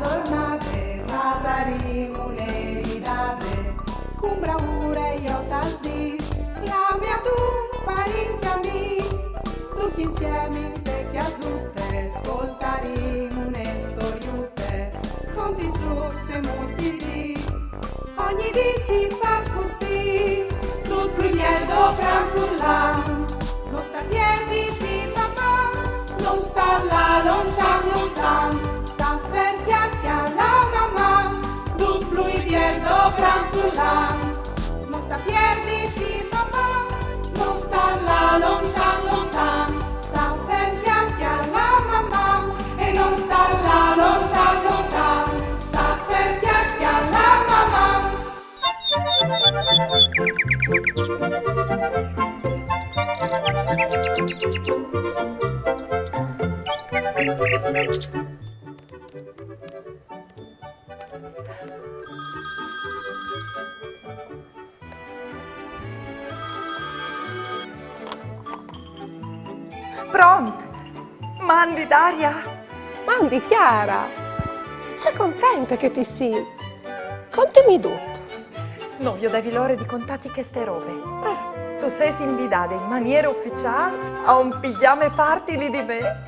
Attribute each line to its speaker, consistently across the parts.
Speaker 1: giornate, pasaremo un'eridate, con bravura io t'aldis, la mia tu parenti amis, tutti insieme in te chiasutte, ascoltaremo une storiute, conti trucs e mostiri, ogni dì si fa così, tutto il mielo gran furlan, non sta piedi di mamma, non sta là lontan lontan, sta ferti alla mamma, tutto il mielo gran furlan, non sta piedi di mamma, non sta là lontan lontan, sta ferti alla mamma, e non sta là lontan lontan, sta ferti alla mamma.
Speaker 2: Pronto? Mandi, Daria?
Speaker 3: Mandi, Chiara. Sei contenta che ti sia? Contami tutto.
Speaker 2: Non vi devi l'ora di contati queste robe. Tu sei invitata in maniera ufficiale a un pigiama party lì di me.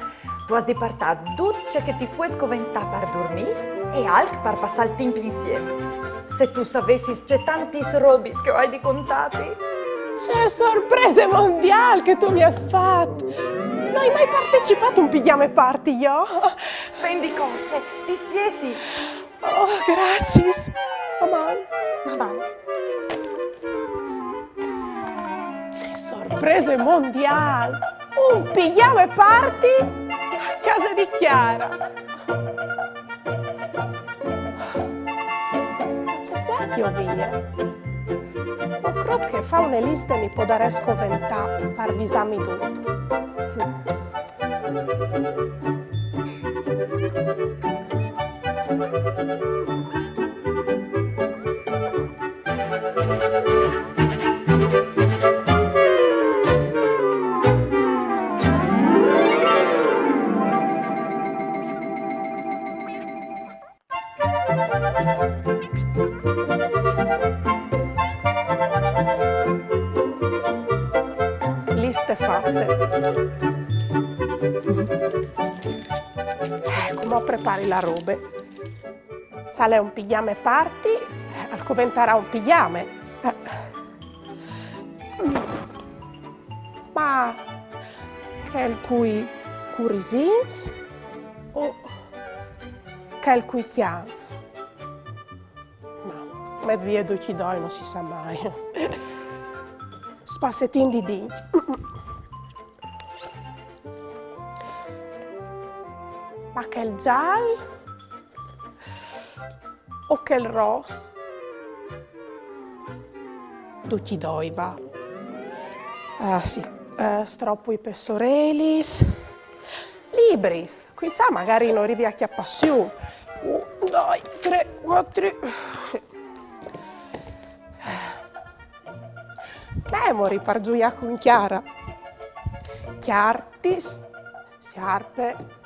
Speaker 2: Tu hai di portare tutto che ti puoi scoventare per dormire e anche per passare il tempo insieme. Se tu sapessi c'è tanti robi che hai di contati.
Speaker 3: C'è sorpresa mondiale che tu mi hai fatto. Non hai mai partecipato a un pigiama party, io?
Speaker 2: Vendi corse, ti spieti.
Speaker 3: Oh, grazie. Mamma.
Speaker 2: Dai.
Speaker 3: C'è sorpresa mondiale. Un pigiama party a casa di Chiara. Ma c'è party o via? Ma credo che fa una lista e mi può dare scoventà per visarmi tutto. Liste fatte. Come prepari la roba? Sale un pigiama party, al coventarà un pigiama. Ma che il cui curisins o che il cui chians? No, med vedo chi doi non si sa mai. Spassettin di dinci. Ma che il giallo o che il rosso? Tu chi doi va? Ah sì, stroppo i pessorelis. Libris, qui sa magari non arrivi a chi ha passione. 1, 2, 3, 4. Memori per gioia con Chiara. Chiartis, sciarpe.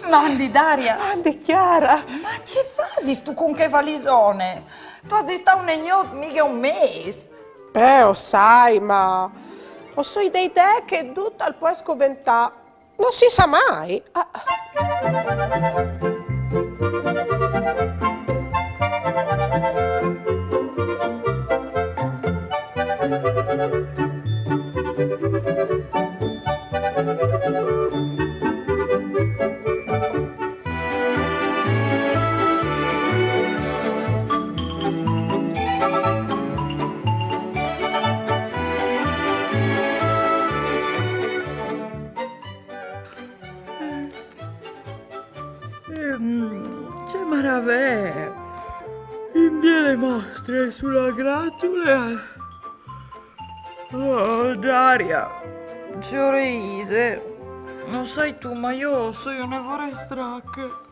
Speaker 2: Mandi, Daria.
Speaker 3: Mandi, Chiara.
Speaker 2: Ma che fasi tu con che valisone? Tu hai di stare un ignot mica un mese.
Speaker 3: Lo sai, ma ho so idee che tutto al può scoventare. Non si sa mai.
Speaker 2: C'è maravè. Invia le mostre sulla gratula. Oh, Daria, Giorese, non sai tu, ma io sono una vorrei stracca.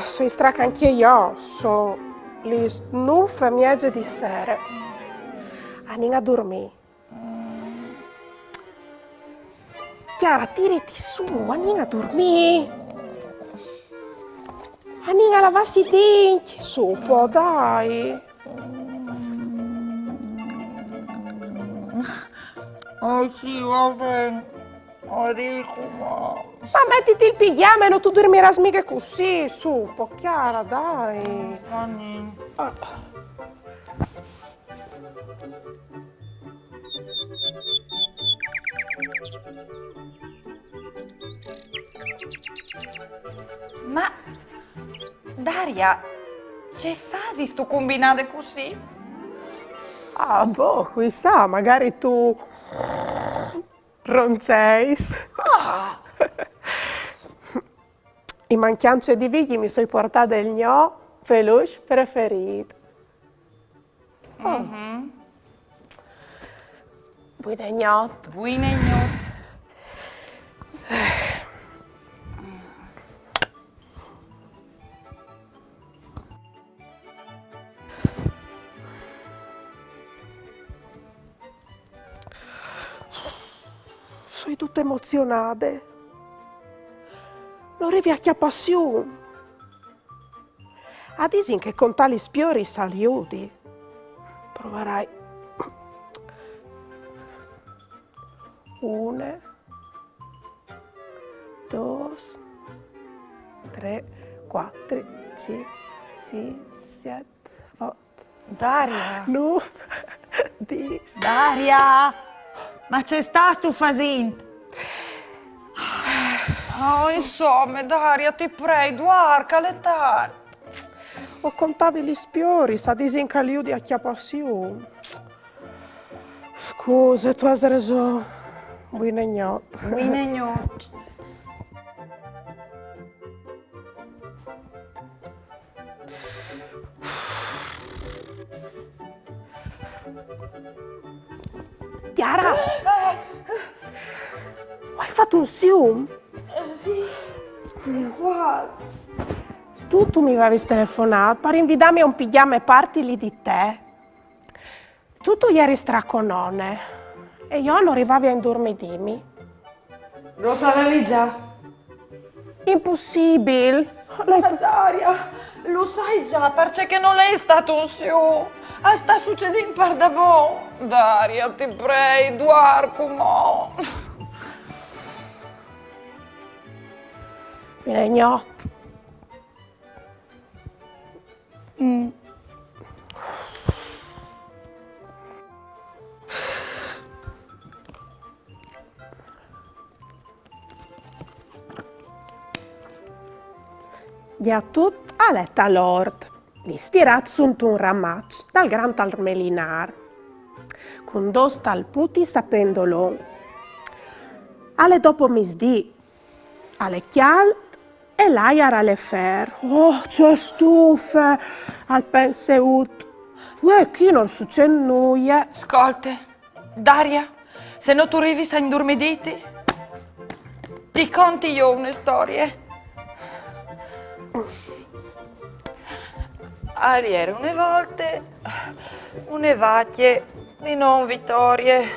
Speaker 3: Sono straca anche io, sono le 9:30 di sera. Andiamo a dormire. Chiara, tirati su, andiamo a dormire. Andiamo a lavarsi i denti, su un po', dai.
Speaker 2: Sì, va bene. Arrivo, ma...
Speaker 3: Ma mettiti il pigiama e non tu dormirai mica così, su un po', Chiara, dai.
Speaker 2: Ma, Daria, che fasi sto combinate così?
Speaker 3: Ah, boh, chissà, magari tu ronceis. In mancanza di vigli mi sono portata il mio peluche preferito. Buonanotte.
Speaker 2: Buonanotte.
Speaker 3: Sono tutte emozionate. Non arrivi a che passione. A disin che con tali spiori saliudi proverai 1, 2, 3, 4, 5, 6, 7, 8,
Speaker 2: Daria.
Speaker 3: 9, 10.
Speaker 2: Daria! Ma c'è sta sto facendo? Oh, insomma, Daria, ti prego, guarda, le tardi.
Speaker 3: O contavi gli spiori, sa disin che liudi a che passione. Scusa, tu hai reso buonanotte.
Speaker 2: Buonanotte.
Speaker 3: Chiara! Hai fatto un sium?
Speaker 2: Sì, guarda.
Speaker 3: Tu mi avevi telefonato per invitarmi a un pigiama e parti lì di te. Tu ieri straconone e io non arrivavi a indormidirmi.
Speaker 2: Lo sapevi già?
Speaker 3: Impossibile.
Speaker 2: Daria, lo sai già, perché non è stato un siu. Sta succedendo per da buon. Daria, ti prego, guarda, mo.
Speaker 3: Buonanotte. Già tut a letta l'ord, li stirat sunt un ramaccio dal gran al melinar, con dos tal puti sapendolo. Ale dopo misdì, alle chialt e l'aia alle fer. Oh, c'è stufe al penseut. Qui non succede nulla.
Speaker 2: Ascolta, Daria, se non tu arrivi a indormiditi, ti conti io una storia. Ieri una volta, una vacche di non vittorie.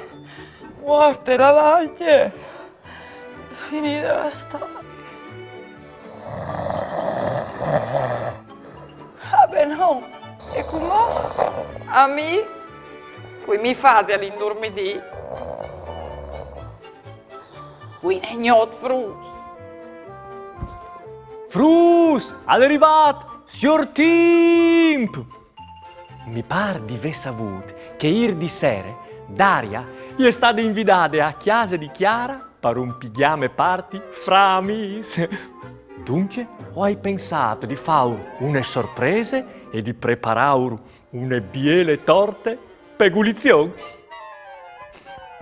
Speaker 2: Guarda la vacche, finita la storia. Ah beh no, e come? A me, qui mi fasi all'indormidì. Qui ne gnot frus.
Speaker 4: Frus, all'arrivat, signor Timp! Mi par di ve savut che ieri sera Daria gli è stata invitata a casa di Chiara per un pigiama party fra amici. Dunque, ho hai pensato di fare una sorpresa e di preparare una biele torte per gulizione?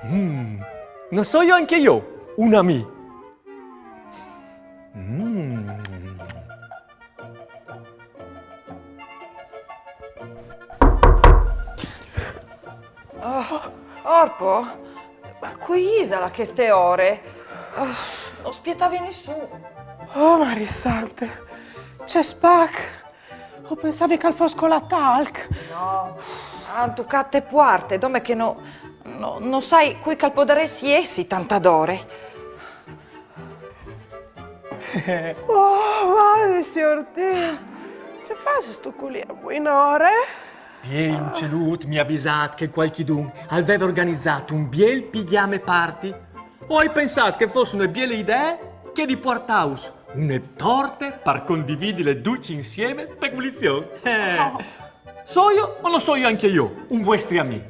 Speaker 4: Non so io anche io, una mia.
Speaker 2: Orpo, ma qui Isala che ste ore? Non spietavi nessuno.
Speaker 3: Oh, Marisante, c'è spac. O pensavi che fosse con la talc?
Speaker 2: No, tu catte puarte, dove che non sai qui che potresti essi tanta dore.
Speaker 3: Oh, guarda, signor Tim. Che fa sto qui a buon'ore?
Speaker 4: Ieri un celut mi ha avvisato che qualchidun aveva organizzato un biel pigliame party. O hai pensato che fosse una biele idea che di portaus una torte per condividere le duci insieme per punizione? So io o non so io anche io, un vostri amici,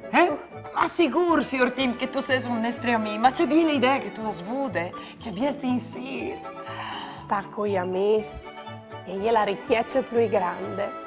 Speaker 2: Ma sicuro, signor Tim, che tu sei un nostro amico, ma c'è bien l'idea che tu la svude, c'è bien il pensiero.
Speaker 3: Sta con gli amici e gliela richiede più grande.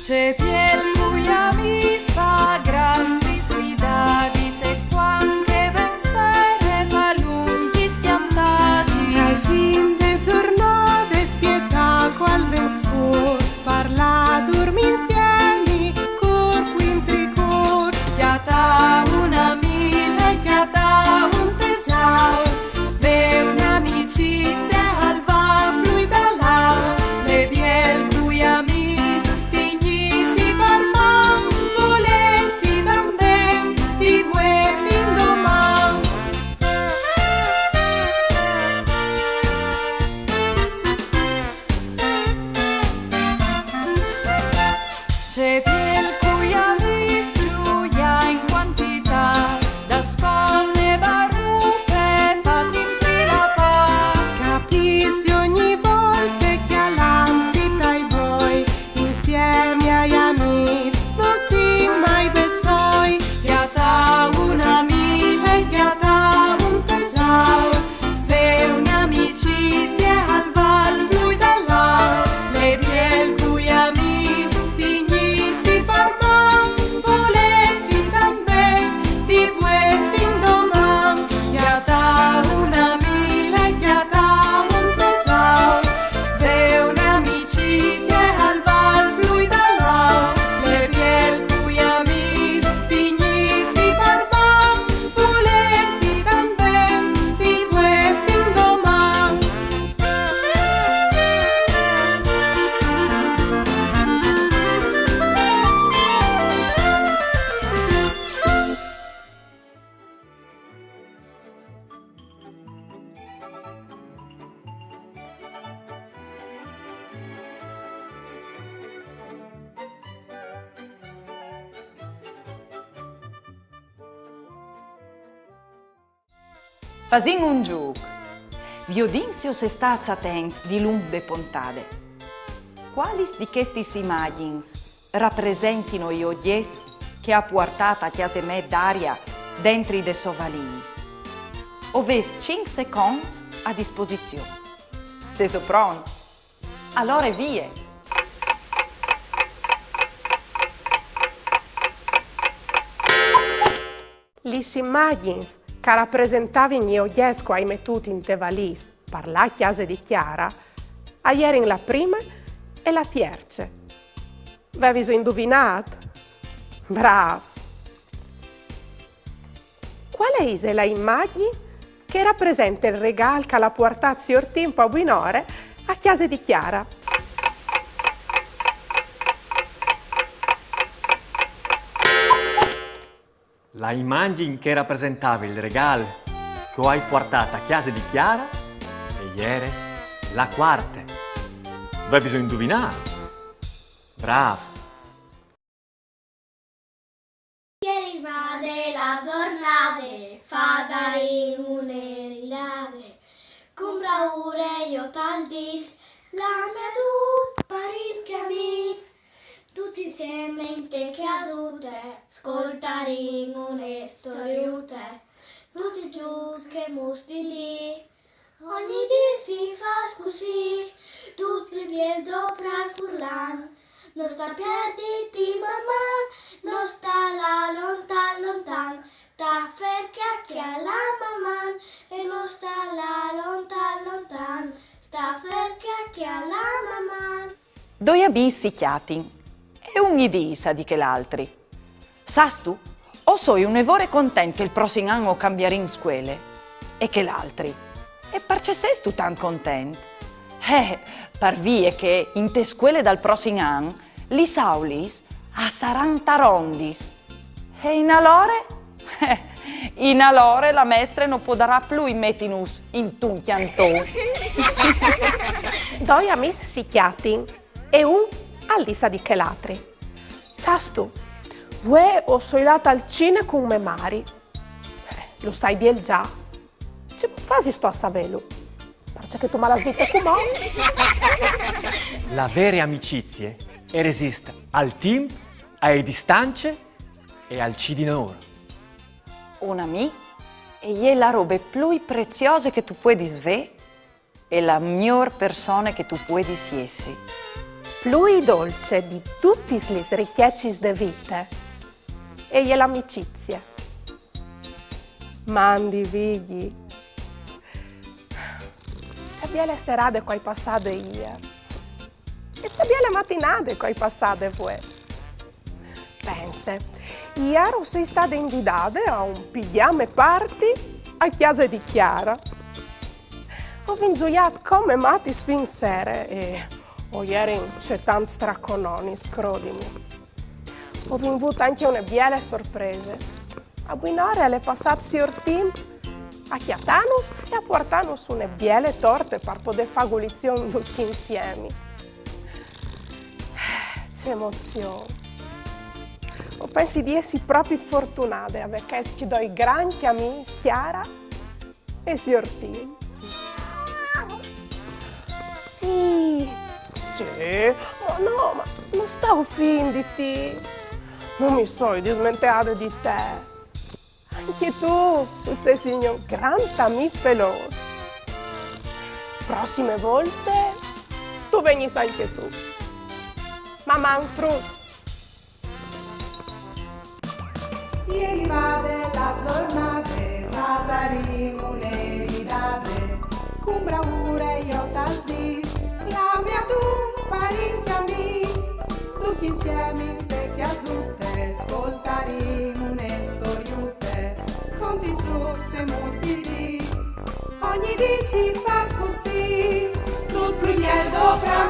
Speaker 5: C'è piel cui amis fa grandi sridati, se quanche vencere fa lunghi schiantati.
Speaker 3: Al fin de giornate spietà qual ben scur, parla dormi insieme, cor quintricor.
Speaker 5: Chiata una mille, chiata un tesao, ve un'amicizia al va plui da là, le biel cui amis c'è piel cui amis gioia in quantità, da spaune baruffe fa sempre la paz.
Speaker 3: Capisci ogni volta che all'anzita e voi, insieme agli amici, non si mai besoi.
Speaker 5: Chiata una mille, chiata un tesao, ve un'amicizia al val blu da là, le biel cui amis si parma, volessi tamben di voi fin doman. Chiata una mille, chiata un pesao, ve un'amicizia al val blu da là, le biel cui amis digni si parma, volessi tamben di voi fin doman.
Speaker 2: Fasin un gioco. Vi odinzio se stazza attenti di lunghe puntate. Quali di questi immagini rappresentino i oggetti che ha portato a chiesa me d'aria dentro i sovalini? Ovest 5 secondi a disposizione. Se sono pronti, allora via!
Speaker 3: Gli immagini che rappresentavano gli oggetti ai mettuti in te valis per la chiesa di Chiara, erano la prima e la terza. Avevi indovinato? Bravos! Qual è la immagine che rappresenta il regalo che ha portato signor Timpo a Buonore a chiesa di Chiara?
Speaker 4: La immagine che rappresentava il regalo che hai portato a casa di Chiara e ieri la quarta. Beh, bisogna indovinare. Bravo.
Speaker 6: Ieri va della giornata, fa dare un'eridate, con bravura io tal dis, la mia tu parecchi amici, tutti insieme in te che adute, ascoltare une storiute, tutti giusti che musti di, ogni di si fa così, tutto il biel dopra il furlan, non sta perditi mamma, non sta là lontan, sta ferca che alla mamma, e non sta là lontan, sta ferca che alla mamma.
Speaker 2: Doi abissi chiati, e un idisa di che l'altri. Sas tu, o soi un evore content che il prossimo anno cambiare in scuole, e che l'altri. E perché sei tu tan content? Per vie che in te scuole dal prossimo anno li saulis a 40 rondis. E in alore? In alore la maestra non può darà più i metinus in tun chiantò.
Speaker 3: Doi amici si chiati e un all'isa di che l'altri. Sas tu, vuoi o soi lata al cine con me mari? Lo sai bien già. Ci fasi sto a savelo. Perché tu me l'hai detto come?
Speaker 4: La vera amicizia resiste al team, alle distanze e al cidinore.
Speaker 2: Un amico è la roba più preziosa che tu puoi svere e la miglior persona che tu puoi essi.
Speaker 3: Più dolce di tutti le ricchezze de vita e è l'amicizia. Mandi vigli. C'è bien le serate che hai passato ieri e c'è bien le mattinate che hai passato voi. Pensa, ieri sei stata invitate a un pigiame party a casa di Chiara. Ho ingioiato come matti fin sera e ieri c'è tanti stracononi, scrodimi. Ho avuto anche una bella sorpresa. A buon'ora le passate sur tempo a chiatarnos e a portarnos una belle torte per poter fare lezione tutti insieme. Che emozione! Ho penso di essere proprio fortunata perché ci do i grandi amici Chiara e Siortino. Sì, ma no, ma non sto offenditi. Non mi sono dismentata di te. Anche tu sei un grande amico peloso. Prossime volte tu vengi anche tu. Mamma un frutto.
Speaker 1: Ieri va della giornata, pasaremo un'eridate, con bravura io tal dis, la mia tu parecchi amici, tutti insieme in te chiasutte, ascoltaremo une storiute, conti giù se mostri di, ogni di si fa così, tutto il miel dopra